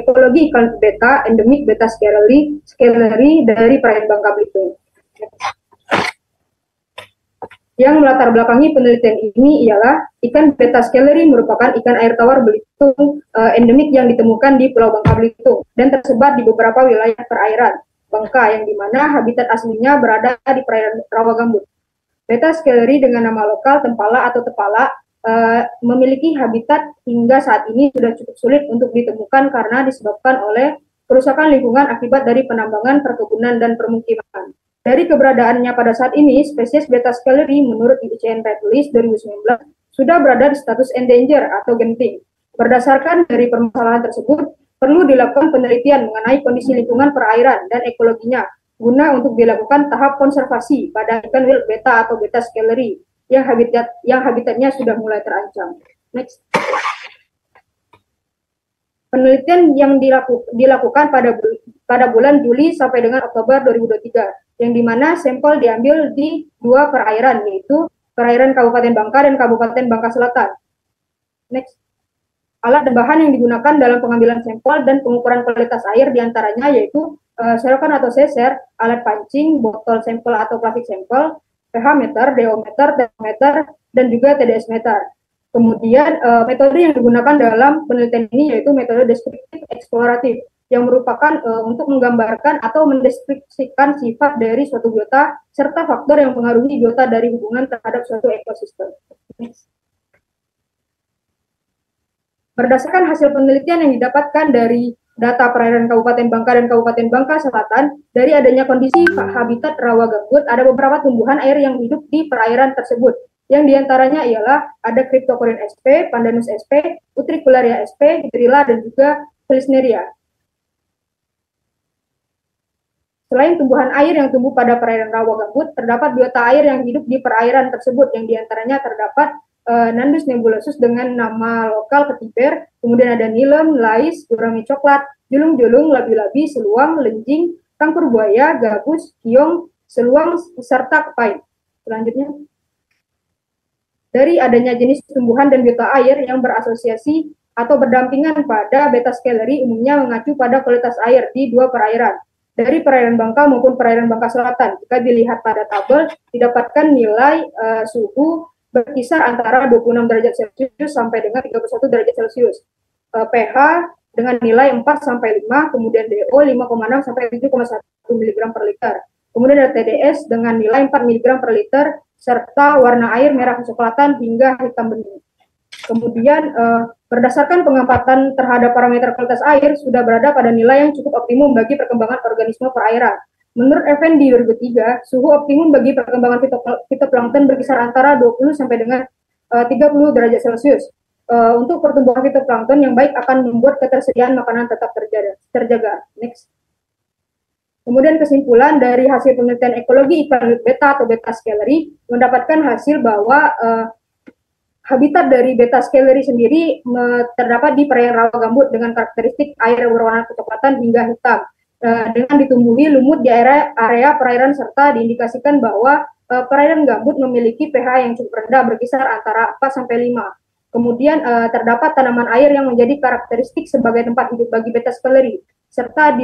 ekologi ikan beta endemik beta scaleri dari perairan Bangka Belitung. Yang melatar belakangi penelitian ini ialah ikan beta scaleri merupakan ikan air tawar Belitung endemik yang ditemukan di Pulau Bangka Belitung dan tersebar di beberapa wilayah perairan Bangka yang dimana habitat aslinya berada di perairan rawa gambut. Beta scaleri dengan nama lokal tempala atau tepala memiliki habitat hingga saat ini sudah cukup sulit untuk ditemukan karena disebabkan oleh kerusakan lingkungan akibat dari penambangan, perkebunan, dan permukiman. Dari keberadaannya pada saat ini, spesies beta scaleri menurut IUCN Red List 2019 sudah berada di status endanger atau genting. Berdasarkan dari permasalahan tersebut, perlu dilakukan penelitian mengenai kondisi lingkungan perairan dan ekologinya guna untuk dilakukan tahap konservasi pada ikan wild beta atau beta scaleri yang habitatnya sudah mulai terancam. Next. Penelitian yang dilakukan pada bulan Juli sampai dengan Oktober 2023, yang dimana sampel diambil di 2 perairan, yaitu perairan Kabupaten Bangka dan Kabupaten Bangka Selatan. Next. Alat dan bahan yang digunakan dalam pengambilan sampel dan pengukuran kualitas air diantaranya yaitu serokan atau seser, alat pancing, botol sampel atau plastik sampel, pH meter, DO meter, termometer, dan juga TDS meter. Kemudian metode yang digunakan dalam penelitian ini yaitu metode deskriptif eksploratif yang merupakan untuk menggambarkan atau mendeskripsikan sifat dari suatu biota serta faktor yang mempengaruhi biota dari hubungan terhadap suatu ekosistem. Berdasarkan hasil penelitian yang didapatkan dari data perairan Kabupaten Bangka dan Kabupaten Bangka Selatan, dari adanya kondisi habitat rawa gambut, ada beberapa tumbuhan air yang hidup di perairan tersebut. Yang diantaranya ialah ada Cryptocoryne sp, Pandanus sp, Utricularia sp, Hydrilla, dan juga Flisneria. Selain tumbuhan air yang tumbuh pada perairan rawa gambut, terdapat biota air yang hidup di perairan tersebut, yang diantaranya terdapat Nandus nebulosus dengan nama lokal ketiper, kemudian ada nilem, lais, gurami coklat, julung-julung, labi-labi, seluang, lenjing, tangkur buaya, gabus, kiong, seluang, serta kepain. Selanjutnya, dari adanya jenis tumbuhan dan biota air yang berasosiasi atau berdampingan pada beta scaleri umumnya mengacu pada kualitas air di 2 perairan, dari perairan Bangka maupun perairan Bangka Selatan. Jika dilihat pada tabel, didapatkan nilai suhu berkisar antara 26 derajat Celcius sampai dengan 31 derajat Celcius. pH dengan nilai 4 sampai 5, kemudian DO 5,6 sampai 7,1 mg per liter. Kemudian ada TDS dengan nilai 4 mg per liter serta warna air merah kecoklatan hingga hitam bening. Kemudian berdasarkan pengamatan terhadap parameter kualitas air sudah berada pada nilai yang cukup optimum bagi perkembangan organisme perairan. Menurut Effendi 2003, suhu optimum bagi perkembangan fitoplankton berkisar antara 20 sampai dengan 30 derajat Celcius. Untuk pertumbuhan fitoplankton yang baik akan membuat ketersediaan makanan tetap terjaga. Next. Kemudian kesimpulan dari hasil penelitian ekologi ikan beta atau beta scaleri mendapatkan hasil bahwa habitat dari beta scaleri sendiri terdapat di perairan rawa gambut dengan karakteristik air berwarna kecoklatan hingga hitam. Dengan ditumbuhi lumut di area perairan serta diindikasikan bahwa perairan gambut memiliki pH yang cukup rendah berkisar antara 4 sampai 5. Kemudian terdapat tanaman air yang menjadi karakteristik sebagai tempat hidup bagi beta scaleri serta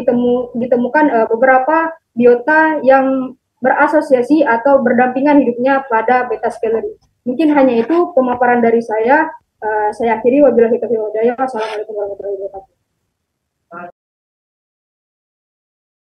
ditemukan beberapa biota yang berasosiasi atau berdampingan hidupnya pada beta scaleri. Mungkin hanya itu pemaparan dari saya. Saya akhiri, wabillahi taufiq wal hidayah. Wassalamualaikum warahmatullahi wabarakatuh.